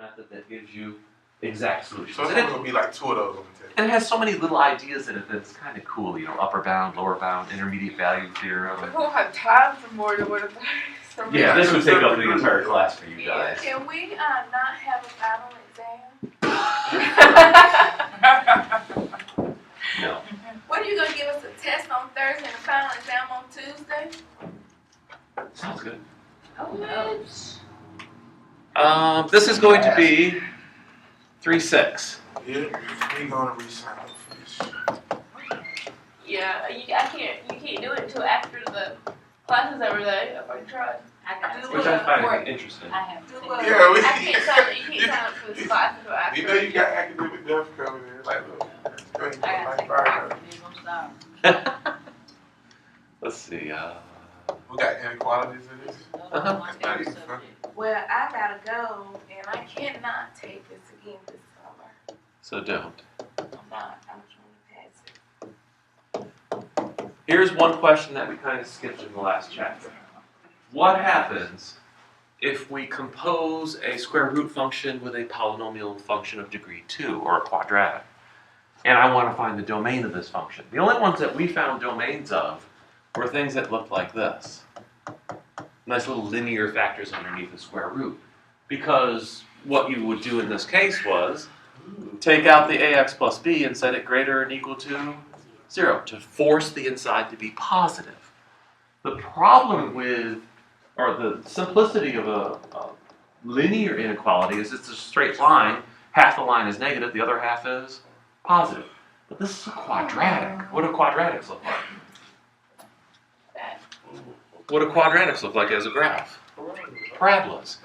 method that gives you exact solutions. So it's only going to be like 2 of those on the test. And it has so many little ideas in it that it's kind of cool, you know, upper bound, lower bound, intermediate value theorem. We don't have time for more than what it is. Yeah, this would take up the entire class for you guys. Can we not have a final exam? No. What are you gonna give us a test on Thursday and a final exam on Tuesday? Sounds good. Oh, This is going to be 3-6. Yeah, we're going to resign up for this. yeah, you can't do it until after the classes every day. I've already tried. Which I find interesting. I have to. Yeah, I can't sign up. You can't sign up for this class until after. You know you got academic death coming in. Like, look, go ahead and I put gotta take my a break fire. from these. I'm sorry. Let's see. We got inequalities in this. Another one, my favorite Not even subject. Well, I gotta go, and I cannot take this again this summer. So don't. I'm not. I'm trying to pass it. Here's one question that we kind of skipped in the last chapter. What happens if we compose a square root function with a polynomial function of degree 2, or a quadratic? And I want to find the domain of this function. The only ones that we found domains of were things that looked like this. Nice little linear factors underneath the square root. Because what you would do in this case was take out the ax plus b and set it greater than or equal to 0 to force the inside to be positive. The problem with, or the simplicity of a linear inequality is it's a straight line. Half the line is negative, the other half is positive. But this is a quadratic. What do quadratics look like? What do quadratics look like as a graph? Parabolas.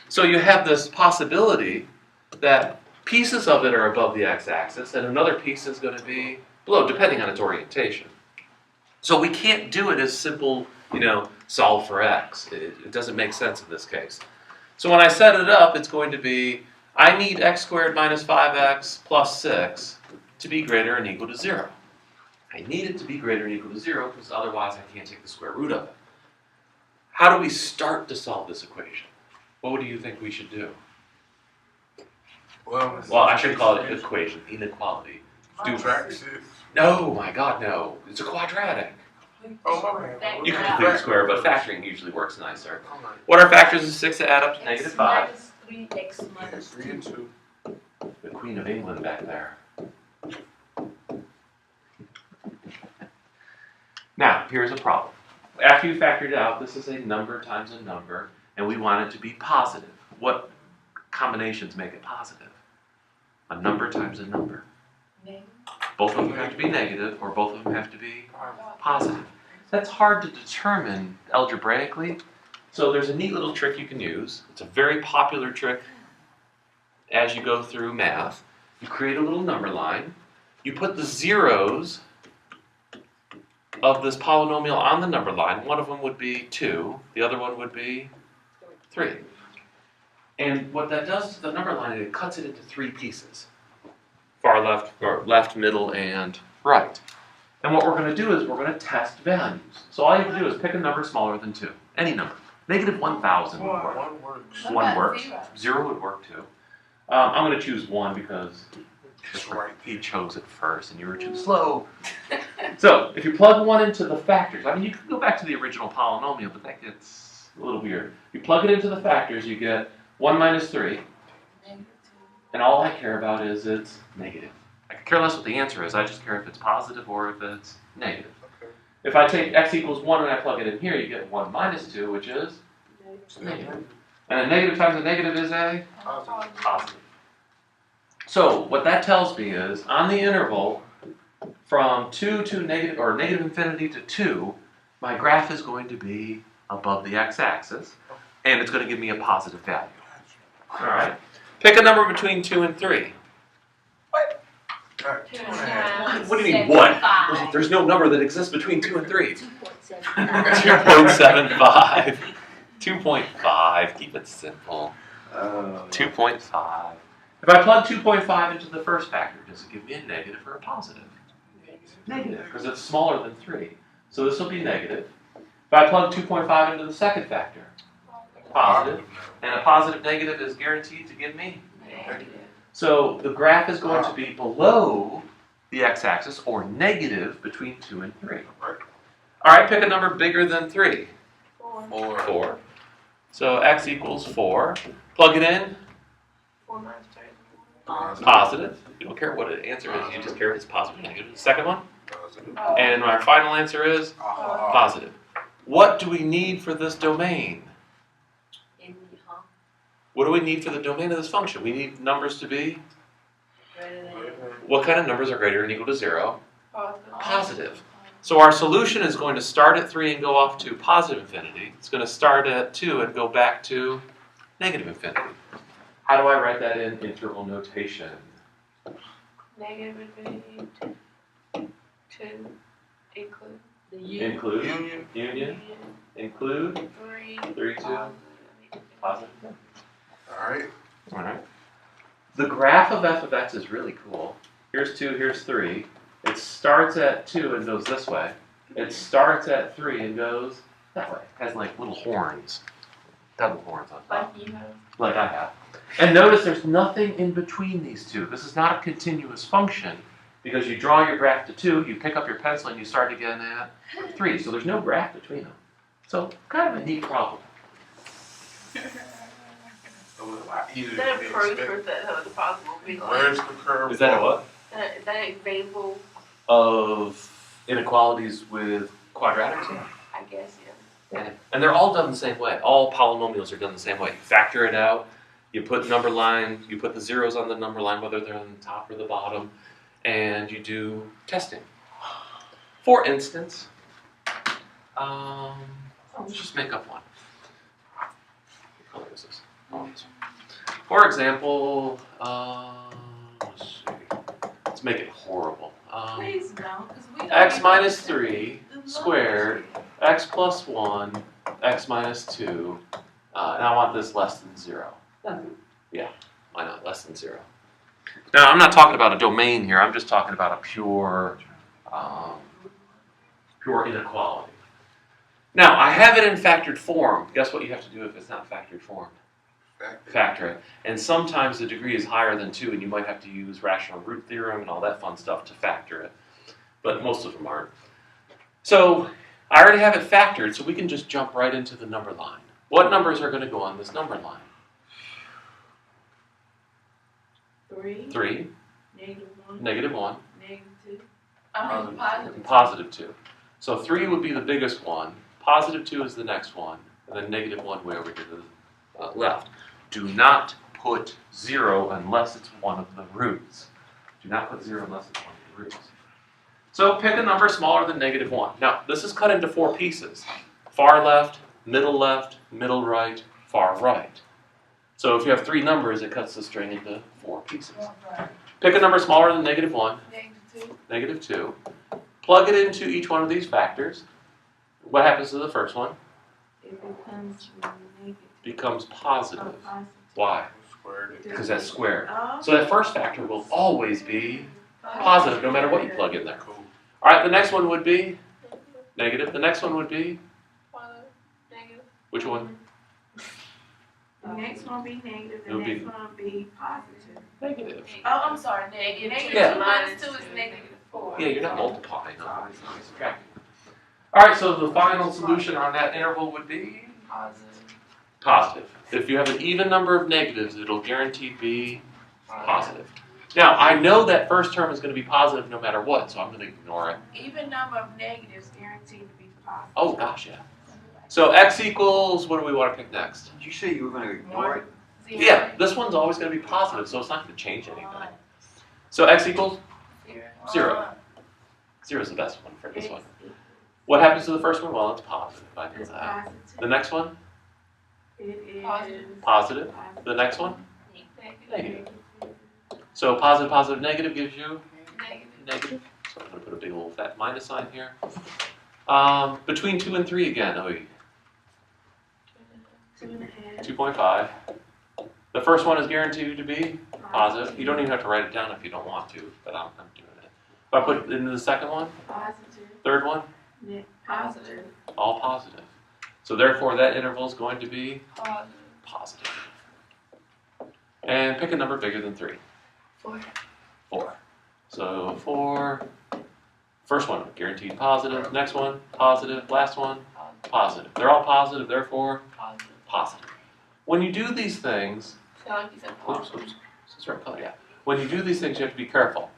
So you have this possibility that pieces of it are above the x-axis and another piece is going to be below, depending on its orientation. So we can't do it as simple, you know, solve for x. It doesn't make sense in this case. So when I set it up, it's going to be, I need x squared minus 5x plus 6 to be greater than or equal to 0. I need it to be greater than or equal to 0 because otherwise I can't take the square root of it. How do we start to solve this equation? What do you think we should do? Well, I should call it equation, inequality. Subtract 6. No, my God, no. It's a quadratic. Oh, my bad. You can complete the square, but factoring usually works nicer. What are factors of 6 that add up to negative 5? X minus 3, X minus 3 and 2. The Queen of England back there. Now, here's a problem. After you factored it out, this is a number times a number, and we want it to be positive. What combinations make it positive? A number times a number. Both of them have to be negative, or both of them have to be positive. That's hard to determine algebraically, so there's a neat little trick you can use. It's a very popular trick as you go through math. You create a little number line, you put the zeros of this polynomial on the number line. One of them would be 2, the other one would be 3. And what that does to the number line, it cuts it into 3 pieces. Far left, or left, middle, and right. And what we're going to do is we're going to test values. So all you have to do is pick a number smaller than 2. Any number. Negative 1,000 would work. 1 works. 1 works. 0 would work too. I'm going to choose 1 because he chose it first and you were too slow. So if you plug 1 into the factors, I mean you can go back to the original polynomial, but that gets a little weird. You plug it into the factors, you get 1 minus 3. And all I care about is it's negative. I could care less what the answer is, I just care if it's positive or if it's negative. Okay. If I take x equals 1 and I plug it in here, you get 1 minus 2, which is negative. And a negative times a negative is a positive. So what that tells me is, on the interval from 2 to negative, or negative infinity to 2, my graph is going to be above the x-axis, and it's going to give me a positive value. All right. Pick a number between 2 and 3. Got 2.5. What do you mean, what? There's no number that exists between 2 and 3. 2.75. 2.75. 2.5. Keep it simple. 2.5. If I plug 2.5 into the first factor, does it give me a negative or a positive? Negative, because it's smaller than 3. So this will be negative. If I plug 2.5 into the second factor, positive, and a positive negative is guaranteed to give me. Negative. So the graph is going to be below the x-axis, or negative between 2 and 3. All right, pick a number bigger than 3. 4. 4. So x equals 4. Plug it in. 4 minus 3. Positive. You don't care what the answer is, you just care if it's positive or negative. Second one. Positive. And our final answer is positive. What do we need for this domain? In the huh? What do we need for the domain of this function? We need numbers to be, Greater than. what kind of numbers are greater than or equal to 0? Positive. Positive. So our solution is going to start at 3 and go off to positive infinity. It's going to start at 2 and go back to negative infinity. How do I write that in interval notation? Negative infinity. 2. Include. The U. Include, Union. union, include, 3. 3, 2, positive. Alright. All right. The graph of f of x is really cool. Here's 2, here's 3. It starts at 2 and goes this way. It starts at 3 and goes that way. It has like little horns, double horns on top, Like you have. like I have. And notice there's nothing in between these two. This is not a continuous function because you draw your graph to 2, you pick up your pencil, and you start again at 3. So there's no graph between them. So kind of a neat problem. It was a lot easier That than proof expected. for that how it's possible to be like. Where's the curve? Is that a what? That example, Of inequalities with quadratics? Yeah. I guess, yeah. And they're all done the same way. All polynomials are done the same way. You factor it out, you put number line, you put the zeros on the number line, whether they're on the top or the bottom, and you do testing. For instance, let's just make up one. What color is this? Oh, this one. For example, let's see. Let's make it horrible. Please don't, because we don't. X even minus understand 3 the numbers squared, yet. x plus 1, x minus 2, and I want this less than 0. Yeah, why not? Less than 0. Now, I'm not talking about a domain here. I'm just talking about a pure inequality. Now, I have it in factored form. Guess what you have to do if it's not factored form? Factor it. And sometimes the degree is higher than 2, and you might have to use rational root theorem and all that fun stuff to factor it. But most of them aren't. So I already have it factored, so we can just jump right into the number line. What numbers are going to go on this number line? 3, 3, negative 1, -1, negative 2. I mean, positive. and positive 2. So 3 would be the biggest one, positive 2 is the next one, and then negative 1 way over to the left. Do not put 0 unless it's one of the roots. Do not put 0 unless it's one of the roots. So pick a number smaller than negative 1. Now, this is cut into 4 pieces. Far left, middle right, far right. So if you have 3 numbers, it cuts the string into 4 pieces. Pick a number smaller than negative 1, Negative 2. negative 2. Plug it into each one of these factors. What happens to the first one? It becomes negative. Becomes positive. Oh, positive. Why? Squared it. Because that's squared. Oh, So that first factor will always be positive no matter what you plug in there. Cool. All right, the next one would be negative. The next one would be, Positive. Negative. which one? the next one be negative, the It'll be- next one be positive. Negative. Oh, I'm sorry. Negative. Yeah. 2 minus 2 is negative 4. Yeah, you're not multiplying, no, it's subtracting. All right, so the final solution on that interval would be Positive. positive. If you have an even number of negatives, it'll guaranteed be positive. Now, I know that first term is going to be positive no matter what, so I'm going to ignore it. Even number of negatives guaranteed to be positive. Oh, gosh, yeah. So x equals, what do we want to pick next? Did you say you were going to ignore it? 0. Yeah, this one's always going to be positive, so it's not going to change anything. So x equals 0. 0 is the best one for this one. What happens to the first one? Well, it's positive. I know It's that. positive. The next one? It is Positive. Positive. positive. The next one? Negative. Negative. So positive, positive, negative gives you Negative. negative. So I'm going to put a big old fat minus sign here. Between 2 and 3 again. 2.5. 2.5. The first one is guaranteed to be positive. You don't even have to write it down if you don't want to, but I'm doing it. If I put it into the second one, Positive. third one, Positive. all positive. So therefore that interval is going to be Positive. positive. And pick a number bigger than 3. 4. 4. So 4, first one, guaranteed positive. Next one, positive. Last one, positive. They're all positive, therefore Positive. positive. When you do these things, So like you said, oops, this is the right color, yeah. When you do these things, you have to be careful.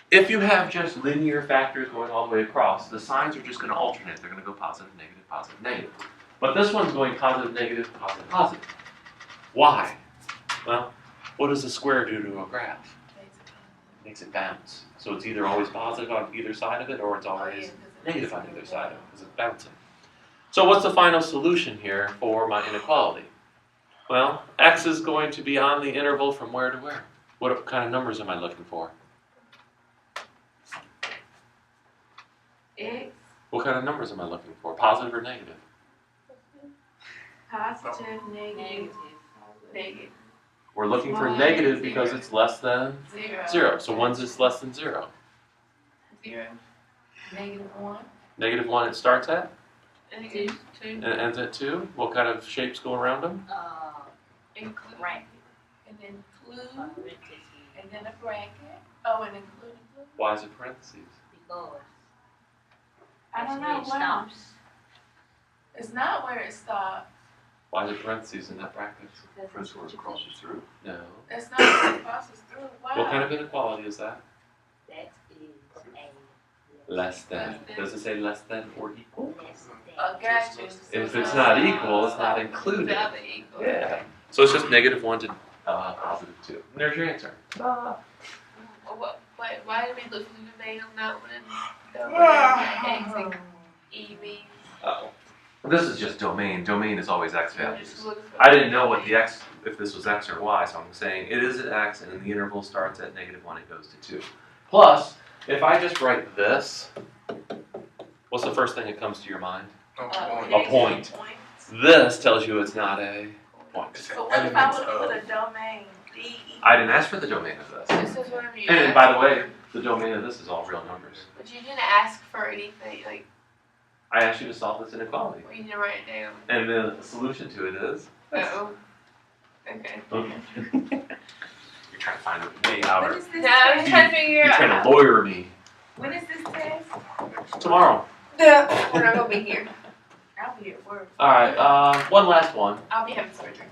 If you have just linear factors going all the way across, the signs are just going to alternate. They're going to go positive, negative, positive, negative. But this one's going positive, negative, positive, positive. Why? Well, what does a square do to a graph? It makes it bounce. So it's either always positive on either side of it, or it's always negative on either side of it, because it's bouncing. So what's the final solution here for my inequality? Well, x is going to be on the interval from where to where? What kind of numbers am I looking for? X, What kind of numbers am I looking for? Positive or negative? positive, negative. Negative. We're looking for One, negative because it's less than 0. 0. So 1's is less than 0. 0. -1. Negative 1 it starts at Negative 2. and it ends at 2. What kind of shapes go around them? Include. And then include, and then a bracket. Oh, and include. Why is it parentheses? I don't know, wow. It's not where it stops. Why is it parentheses in that bracket? First word crosses through. No. It's not where it crosses through. Wow. What kind of inequality is that? That is a Less than. Does it say less than or equal? Gotcha. If it's not equal, it's not included. Not equal. Yeah. So it's just negative 1 to positive 2. And there's your answer. Wait, why did we look for the domain on that one and X and E means? Oh. This is just domain. Domain is always x We're values. just looking for I didn't know what the x, if this was x or y, so I'm saying it is an x, and then the interval starts at negative 1, it goes to 2. Plus, if I just write this, what's the first thing that comes to your mind? A point. This tells you it's not a point. So what if I would put a domain? D. I didn't ask for the domain of this. This is whatever you And asked. by the way, the domain of this is all real numbers. But you didn't ask for anything, like, I asked you to solve this inequality. you didn't write it down. And the solution to it is... Uh-oh. Okay. You're trying to find a way out. When Or is this No, I'm test? trying to figure you're out. trying to lawyer me. When is this test? Tomorrow. Yeah, we're not gonna be here. I'll be at work. Alright, one last one. I'll be having surgery.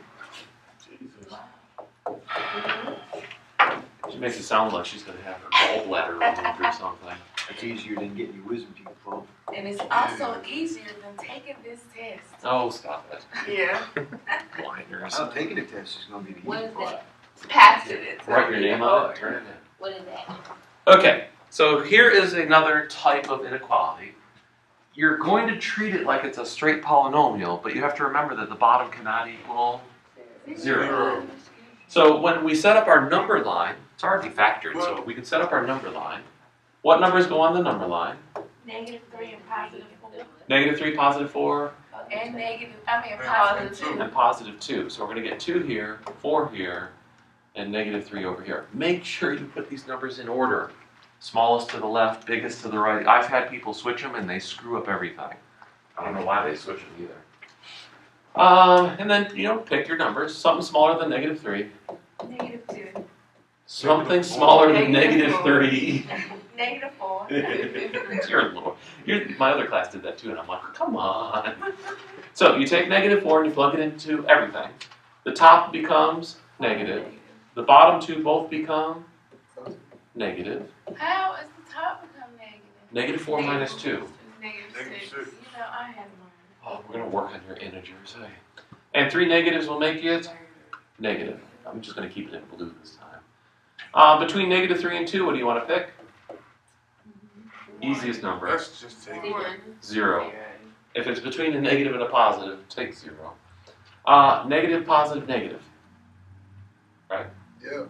She makes it sound like she's going to have her gallbladder removed or something. It's easier than getting your wisdom teeth pulled. And it's also easier than taking this test. Oh, stop it. Yeah. Blinders. I'm taking the test, it's gonna be the What easy is part. that? Passed it. It's Write gonna your be name on it, hard. turn it in. What is that? Okay, so here is another type of inequality. You're going to treat it like it's a straight polynomial, but you have to remember that the bottom cannot equal 0. So when we set up our number line, it's already factored, so we can set up our number line. What numbers go on the number line? -3 and +4. Negative 3, positive 4, And +2. and positive 2. So we're going to get 2 here, 4 here, and negative 3 over here. Make sure you put these numbers in order. Smallest to the left, biggest to the right. I've had people switch them and they screw up everything. I don't know why they switch them either. And then, pick your numbers. Something smaller than negative 3. -2. Something smaller than negative 3. -4. You're Lord. My other class did that too, and I'm like, come on. So you take negative 4 and you plug it into everything. The top becomes negative. The bottom two both become negative. How is the top become negative? Negative 4 minus 2. It's negative 6. You know, I had one. Oh, we're going to work on your integers. Hey. And 3 negatives will make it negative. I'm just going to keep it in blue this time. Between negative 3 and 2, what do you want to pick? Easiest number. Let's just take it. 0. If it's between a negative and a positive, take 0. Negative, positive, negative. Right? Yeah.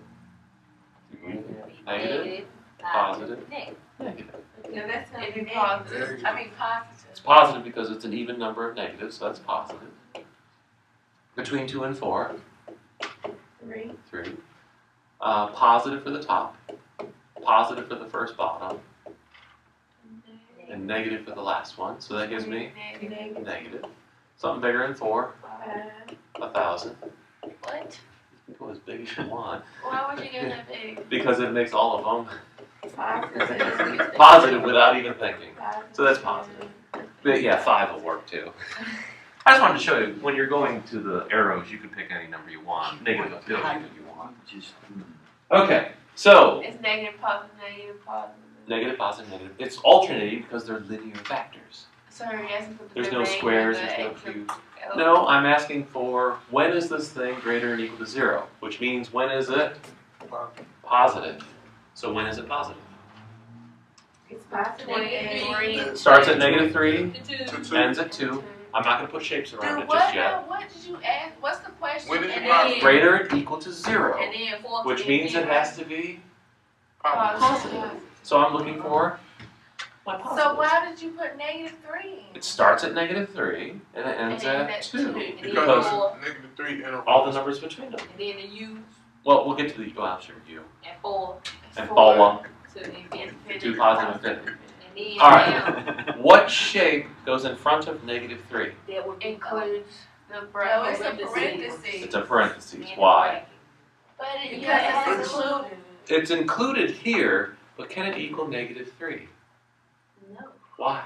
Negative, positive, Negative. negative. No, that's not If you negative. positive. I mean positive. It's positive because it's an even number of negatives, so that's positive. Between 2 and 4, 3. 3. Positive for the top, positive for the first bottom, and negative for the last one. So that gives me Negative. negative. Something bigger than 4, 1,000. What? You can go as big as you want. Why would you get that big? Because it makes all of them Positive. positive without even thinking. So that's positive. But yeah, 5 will work too. I just wanted to show you, when you're going to the arrows, you can pick any number you want. Negative a billion if you want. Okay, so It's negative, positive, negative, positive. negative, positive, negative. It's alternating because they're linear factors. So you're asking for the There's no domain squares, and the there's no extra- cubes. oh. No, I'm asking for when is this thing greater than or equal to 0? Which means when is it positive? So when is it positive? It's positive. Negative Starts at negative 3, Two. Two. ends at 2. I'm not going to put shapes around Dude, it what just yet. now? What did you ask? What's the question? When is it And positive? then- Greater or equal to 0, And then 4 to which the means it zero. has to be Positive. positive. So I'm looking for my So positives. why did you put negative 3? It starts at negative 3 and it ends And then at that's 2 two. And then because four. Negative 3 interval. all the numbers between them. And then the U Well, we'll get to the I'll show you. and 4 And follow to infinity. to positive infinity. And then All now, right. What shape goes in front of negative 3? that would be Includes the No, bracket. it's a parenthesis. It's a parentheses. And a Why? bracket. But it Because yeah, it's included. It's included here, but can it equal negative 3? No. Why?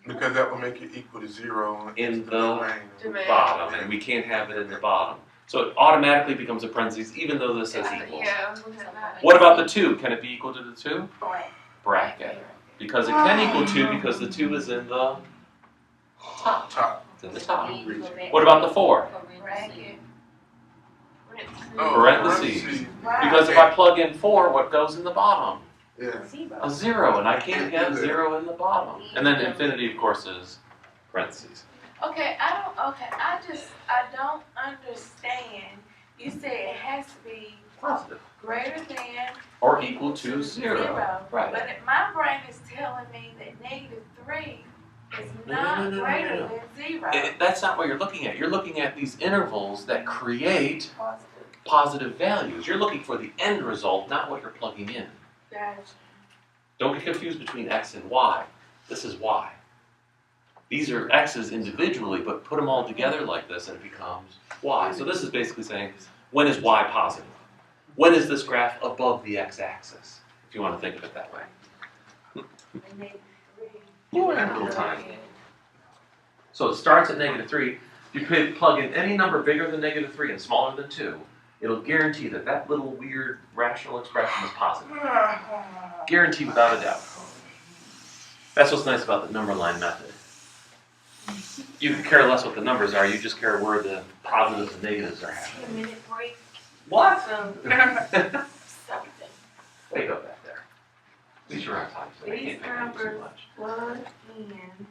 Because that will make it equal to 0 In the domain. bottom, and we can't have it in the bottom. So it automatically becomes a parentheses, even though this says equals. Yeah, I was looking at that. What about the 2? Can it be equal to the 2? Bracket. Bracket. Because it can equal 2 because the 2 is in the top. Top. It's in the top. Then you go back What about the 4? to Bracket. Oh, Parentheses. Because if I plug in 4, what goes in the bottom? Yeah. A 0, and I can't have 0 in the bottom. And then infinity, of course, is parentheses. Okay, I don't understand. You said it has to be Positive. greater than Or equal to 0. Right. But my brain is telling me that negative 3 is not No. greater than 0. That's not what you're looking at. You're looking at these intervals that create Positive. positive values. You're looking for the end result, not what you're plugging in. Gotcha. Don't get confused between x and y. This is y. These are x's individually, but put them all together like this and it becomes y. So this is basically saying, when is y positive? When is this graph above the x-axis? If you want to think of it that way. And negative 3. You have a little time. So it starts at negative 3. If you plug in any number bigger than negative 3 and smaller than 2, it'll guarantee that that little weird rational expression is positive. Guarantee without a doubt. That's what's nice about the number line method. You can care less what the numbers are, you just care where the positives and negatives are happening. 10-minute break. What? Something. Wake up back there. At least you're on time, so I These can't make you too numbers much. plug in